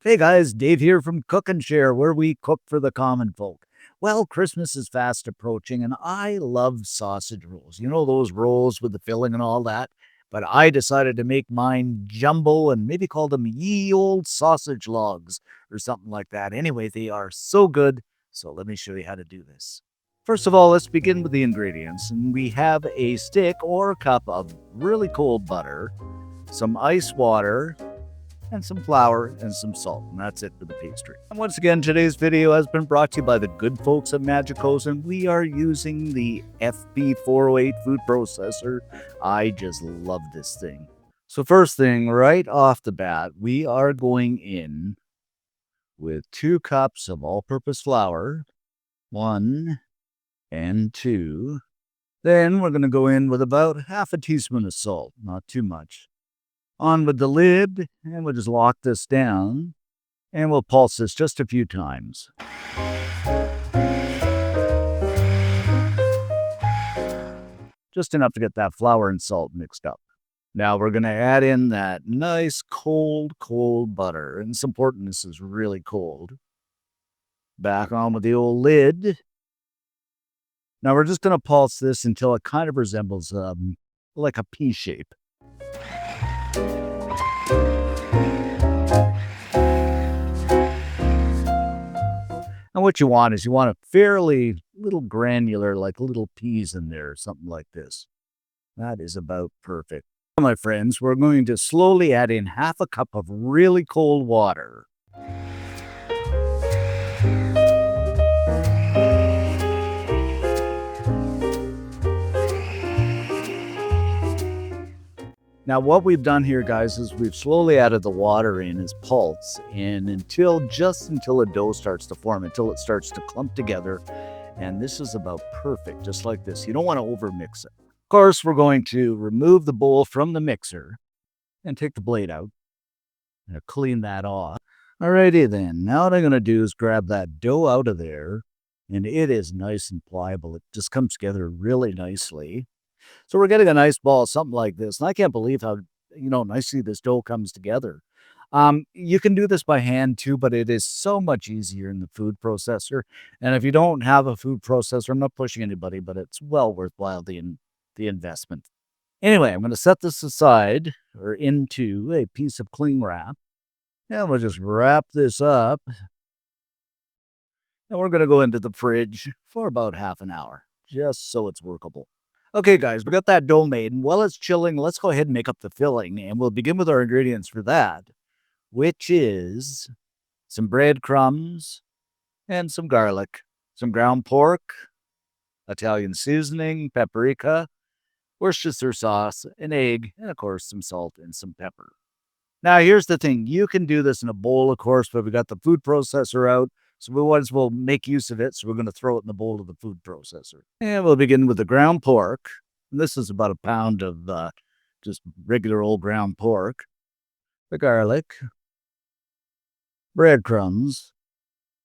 Hey guys, Dave here from Cook and Share, where we cook for the common folk. Well, Christmas is fast approaching, and I love sausage rolls. You know, those rolls with the filling and all that. But I decided to make mine jumbo and maybe call them Ye Ole Sausage Logs or something like that. Anyway, they are so good. So let me show you how to do this. First of all, let's begin with the ingredients. And we have a stick or cup of really cold butter, some ice water, and some flour and some salt. And that's it for the pastry. And once again, today's video has been brought to you by the good folks at Magiccos, and we are using the FB408 food processor. I just love this thing. So first thing, right off the bat, we are going in with 2 cups of all-purpose flour, 1 and 2. Then we're going to go in with about half a teaspoon of salt, not too much. On with the lid, and we'll just lock this down, and we'll pulse this just a few times. Just enough to get that flour and salt mixed up. Now we're going to add in that nice cold butter, and it's important this is really cold. Back on with the old lid. Now we're just going to pulse this until it kind of resembles like a pea shape. And what you want is you want a fairly little granular, like little peas in there, something like this. That is about perfect. Now, my friends, we're going to slowly add in half a cup of really cold water. Now, what we've done here, guys, is we've slowly added the water in as pulse, and until the dough starts to form, until it starts to clump together. And this is about perfect, just like this. You don't want to overmix it. Of course, we're going to remove the bowl from the mixer and take the blade out and clean that off. Alrighty then. Now what I'm going to do is grab that dough out of there, and it is nice and pliable. It just comes together really nicely. So we're getting a nice ball, something like this. And I can't believe how, nicely this dough comes together. You can do this by hand too, but it is so much easier in the food processor. And if you don't have a food processor, I'm not pushing anybody, but it's well worthwhile the investment. Anyway, I'm going to set this aside or into a piece of cling wrap. And we'll just wrap this up. And we're going to go into the fridge for about half an hour, just so it's workable. Okay, guys, we got that dough made, and while it's chilling, let's go ahead and make up the filling, and we'll begin with our ingredients for that, which is some breadcrumbs and some garlic, some ground pork, Italian seasoning, paprika, Worcestershire sauce, an egg, and of course some salt and some pepper. Now, here's the thing. You can do this in a bowl, of course, but we got the food processor out. So we might as well make use of it. So we're going to throw it in the bowl of the food processor. And we'll begin with the ground pork. And this is about a pound of just regular old ground pork. The garlic. Breadcrumbs.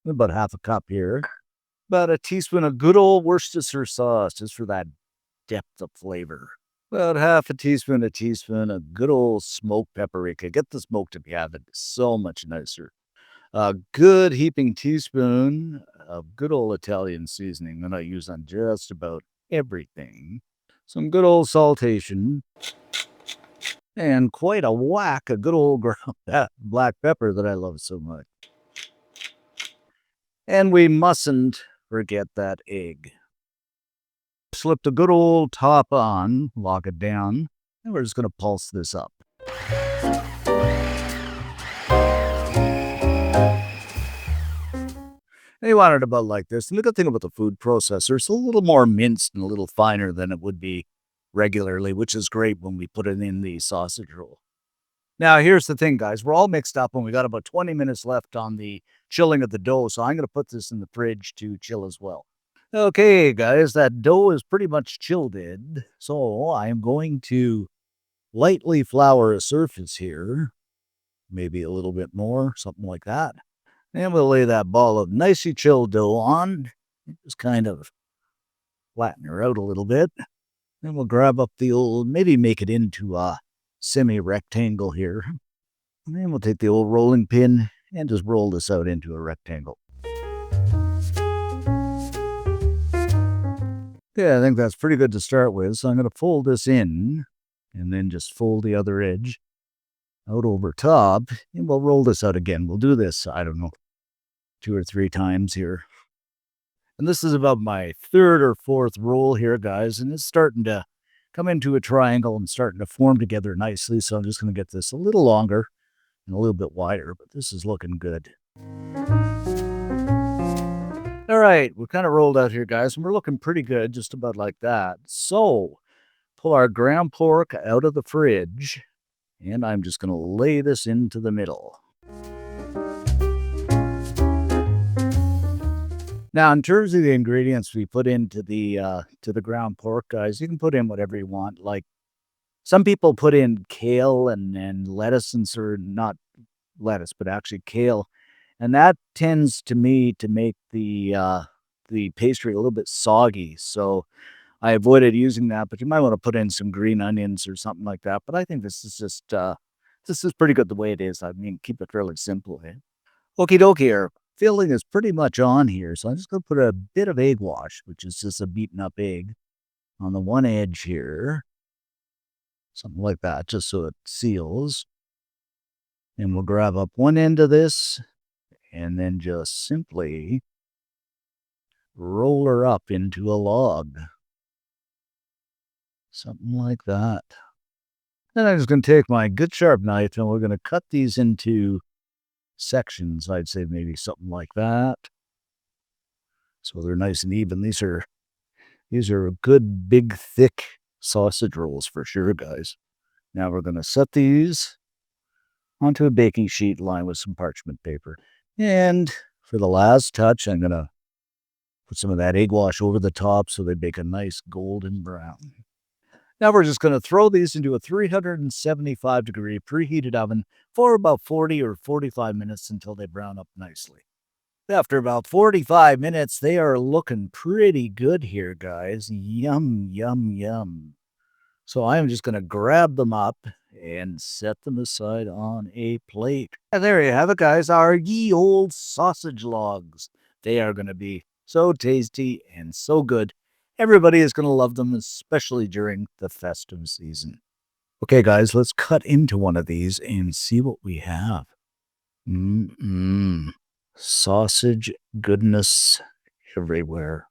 About half a cup here. About a teaspoon of good old Worcestershire sauce, just for that depth of flavor. About half a teaspoon of good old smoked paprika. Get the smoked if you have it. It's so much nicer. A good heaping teaspoon of good old Italian seasoning that I use on just about everything. Some good old saltation. And quite a whack of good old ground black pepper that I love so much. And we mustn't forget that egg. Slip the good old top on, lock it down, and we're just going to pulse this up. And you want it about like this. And the good thing about the food processor, it's a little more minced and a little finer than it would be regularly, which is great when we put it in the sausage roll. Now, here's the thing, guys. We're all mixed up, and we got about 20 minutes left on the chilling of the dough, so I'm going to put this in the fridge to chill as well. Okay, guys, that dough is pretty much chilled in, so I'm going to lightly flour a surface here, maybe a little bit more, something like that. And we'll lay that ball of nicely chilled dough on, just kind of flatten her out a little bit. Then we'll grab up the old, maybe make it into a semi-rectangle here. And then we'll take the old rolling pin and just roll this out into a rectangle. Yeah, I think that's pretty good to start with. So I'm going to fold this in and then just fold the other edge out over top, and we'll roll this out again. We'll do this, I don't know, 2 or 3 times here. And this is about my 3rd or 4th roll here, guys, and it's starting to come into a triangle and starting to form together nicely. So I'm just going to get this a little longer and a little bit wider, but this is looking good. All right, we're kind of rolled out here, guys, and we're looking pretty good, just about like that. So pull our ground pork out of the fridge, and I'm just going to lay this into the middle. Now, in terms of the ingredients we put into the ground pork, guys, you can put in whatever you want. Like some people put in kale and lettuce, and sort of not lettuce, but actually kale, and that tends to me to make the pastry a little bit soggy. So I avoided using that, but you might want to put in some green onions or something like that. But I think this is pretty good the way it is. I mean, keep it fairly simple. Eh? Okie dokie here. Filling is pretty much on here, so I'm just going to put a bit of egg wash, which is just a beaten up egg, on the one edge here. Something like that, just so it seals. And we'll grab up one end of this, and then just simply roll her up into a log. Something like that. Then I'm just going to take my good sharp knife, and we're going to cut these into sections. I'd say maybe something like that. So they're nice and even. These are good, big, thick sausage rolls for sure, guys. Now we're going to set these onto a baking sheet lined with some parchment paper. And for the last touch, I'm going to put some of that egg wash over the top so they bake a nice golden brown. Now we're just going to throw these into a 375-degree preheated oven for about 40 or 45 minutes until they brown up nicely. After about 45 minutes, they are looking pretty good here, guys. Yum, yum, yum. So I'm just going to grab them up and set them aside on a plate. And there you have it, guys, our Ye Ole Sausage Logs. They are going to be so tasty and so good. Everybody is going to love them, especially during the festive season. Okay, guys, let's cut into one of these and see what we have. Sausage goodness everywhere.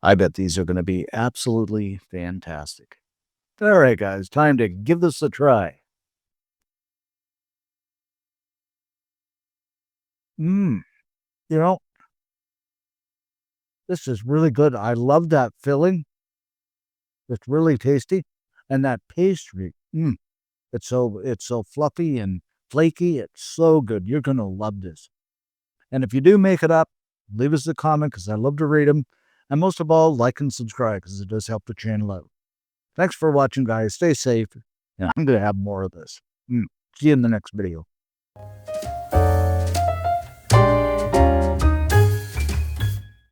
I bet these are going to be absolutely fantastic. All right, guys, time to give this a try. You know, this is really good. I love that filling. It's really tasty. And that pastry, it's so fluffy and flaky. It's so good. You're going to love this. And if you do make it up, leave us a comment because I love to read them. And most of all, like and subscribe because it does help the channel out. Thanks for watching, guys. Stay safe. And I'm going to have more of this. See you in the next video.